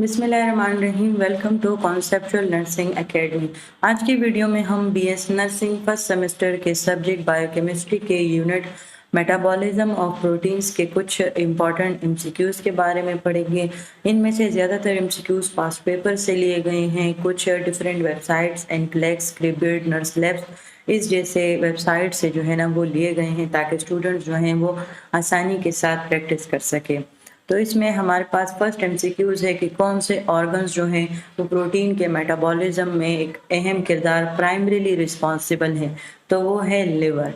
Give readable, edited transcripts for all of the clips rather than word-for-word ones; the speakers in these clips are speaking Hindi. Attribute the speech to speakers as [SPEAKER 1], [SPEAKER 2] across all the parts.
[SPEAKER 1] बिस्मिल्लाहिर्रहमानिर्रहीम। Welcome to conceptual nursing academy. आज की वीडियो में हम बीएस नर्सिंग फर्स्ट सेमेस्टर के सब्जेक्ट बायोकेमिस्ट्री के यूनिट मेटाबॉलिज्म ऑफ प्रोटीन्स के कुछ इम्पॉर्टेंट एमसीक्यूज़ के बारे में पढ़ेंगे। इनमें से ज़्यादातर एमसीक्यूज़ पास पेपर से लिए गए हैं। कुछ different websites NCLEX, Scribd, nurse labs इस जैसे वेबसाइट से जो है ना वो लिए गए हैं ताकि स्टूडेंट्स जो हैं वो आसानी के साथ प्रैक्टिस कर सकें। तो इसमें हमारे पास फर्स्ट एमसीक्यूज़ है कि कौन से ऑर्गन्स जो हैं वो प्रोटीन के मेटाबॉलिज्म में एक अहम किरदार प्राइमरीली रिस्पॉन्सिबल है। तो वो है लिवर।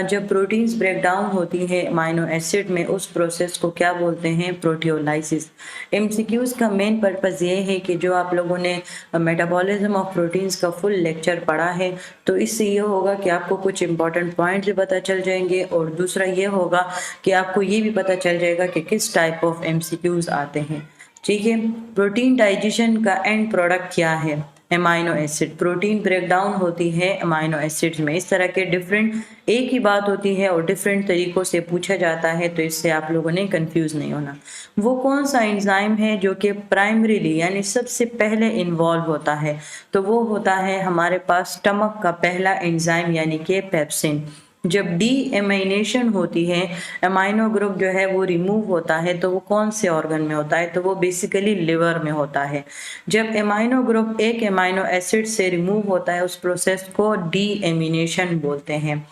[SPEAKER 1] जब प्रोटीन्स ब्रेक डाउन होती है अमाइनो एसिड में, उस प्रोसेस को क्या बोलते हैं? प्रोटियोलाइसिस। एमसीक्यूज़ का मेन पर्पस ये है कि जो आप लोगों ने मेटाबॉलिज्म ऑफ प्रोटीन्स का फुल लेक्चर पढ़ा है तो इससे ये होगा कि आपको कुछ इंपॉर्टेंट पॉइंट्स भी पता चल जाएंगे, और दूसरा ये होगा कि आपको ये भी पता चल जाएगा कि किस टाइप ऑफ एमसीक्यूज़ आते हैं। ठीक है। प्रोटीन डाइजेशन का एंड प्रोडक्ट क्या है? Amino acid. Protein break down होती है अमाइनो एसिड्स में। इस तरह के डिफरेंट एक ही बात होती है और डिफरेंट तरीक़ों से पूछा जाता है, तो इससे आप लोगों ने कंफ्यूज नहीं होना। वो कौन सा एंजाइम है जो कि प्राइमरीली यानी सबसे पहले इन्वॉल्व होता है? तो वो होता है हमारे पास स्टमक का पहला एंजाइम यानी कि पेप्सिन। जब डी एमाइनेशन होती है, अमाइनो ग्रुप जो है वो रिमूव होता है, तो वो कौन से ऑर्गन में होता है? तो वो बेसिकली लिवर में होता है। जब अमाइनो ग्रुप एक अमाइनो एसिड से रिमूव होता है, उस प्रोसेस को डी एमिनेशन बोलते हैं।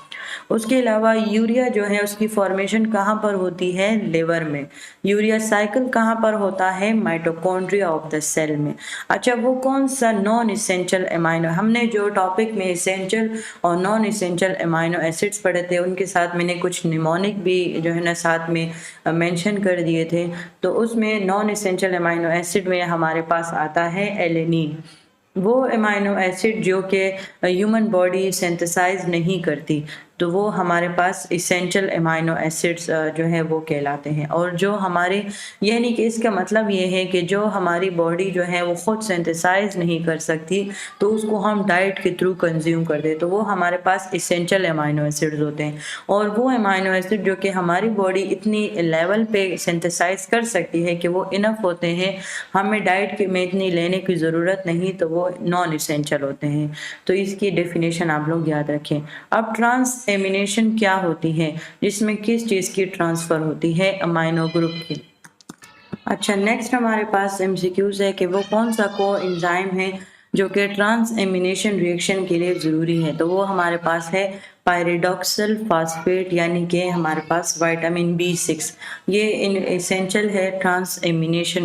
[SPEAKER 1] उसके अलावा यूरिया जो है उसकी फॉर्मेशन कहाँ पर होती है? लिवर में। यूरिया साइकिल कहाँ पर होता है? माइटोकॉन्ड्रिया ऑफ द सेल में। अच्छा, वो कौन सा नॉन इसेंशियल अमाइनो, हमने जो टॉपिक में इसेंशियल और नॉन इसेंशियल अमाइनो एसिड्स पढ़े थे उनके साथ मैंने कुछ निमोनिक भी जो है ना साथ में मेंशन कर दिए थे। तो उसमें नॉन इसेंशियल अमाइनो एसिड में हमारे पास आता है एलेनिन। वो अमाइनो एसिड जो कि ह्यूमन बॉडी सिंथेसाइज नहीं करती, तो वो हमारे पास इसेंशियल अमाइनो एसिड्स जो है वो कहलाते हैं। और जो हमारे यानी कि इसका मतलब ये है कि जो हमारी बॉडी जो है वो खुद सिंथेसाइज नहीं कर सकती, तो उसको हम डाइट के थ्रू कंज्यूम कर दें, तो वो हमारे पास इसेंशियल अमाइनो एसिड्स होते हैं। और वो अमाइनो एसिड जो कि हमारी बॉडी इतनी लेवल पे सिंथेसाइज कर सकती है कि वो इनफ होते हैं, हमें डाइट के में इतनी लेने की ज़रूरत नहीं, तो वो नॉन इसेंशियल होते हैं। तो इसकी डेफिनेशन आप लोग याद रखें। अब ट्रांस एमिनेशन क्या होती है, जिसमें किस चीज़ की ट्रांसफ़र होती है? अमाइनो ग्रुप की। अच्छा, नेक्स्ट हमारे पास एमसीक्यूज है कि वो कौन सा कोएंजाइम है जो कि ट्रांस एमिनेशन रिएक्शन के लिए ज़रूरी है? तो वो हमारे पास है पायरिडॉक्सिल फास्फेट, यानी कि हमारे पास विटामिन B6। ये इन एसेंशियल है ट्रांस एमिनेशन